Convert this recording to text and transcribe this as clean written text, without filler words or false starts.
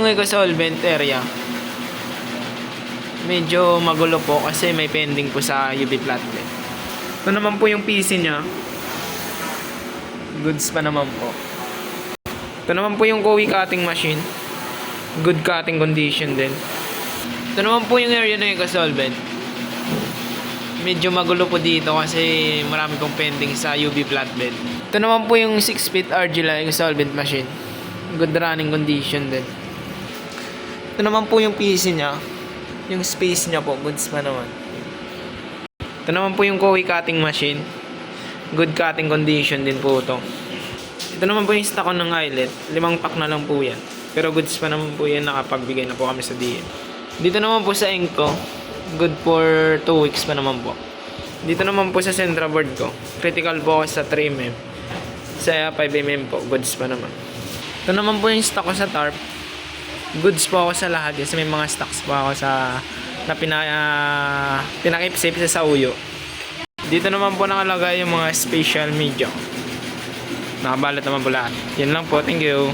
yung eco-solvent area, medyo magulo po kasi may pending po sa UV flatbed. Ito naman po yung PC nya. Goods pa naman po. Ito naman po yung Kowi cutting machine. Good cutting condition din. Ito naman po yung area na eco-solvent. Medyo magulo po dito kasi marami pong pending sa UV flatbed. Ito naman po yung 6 feet Argila eco-solvent machine. Good running condition din. Ito naman po yung PC nya. Yung space nya po, goods pa naman. Ito naman po yung Kowi cutting machine. Good cutting condition din po ito. Ito naman po yung stock ng eyelet. 5 pack na lang po yan. Pero goods pa naman po yan, nakapagbigay na po kami sa DM. Dito naman po sa Enco, good for 2 weeks pa naman po. Dito naman po sa Centra board ko, critical po ako sa 3mm. Sa 5mm po, goods pa naman. Ito naman po yung stock ko sa tarp. Goods po ako sa lahat kasi may mga stocks po ako sa na pinakip-save sa uyo. Dito naman po nakalagay yung mga special media. Nakabalot naman po lahat. Yan lang po, thank you.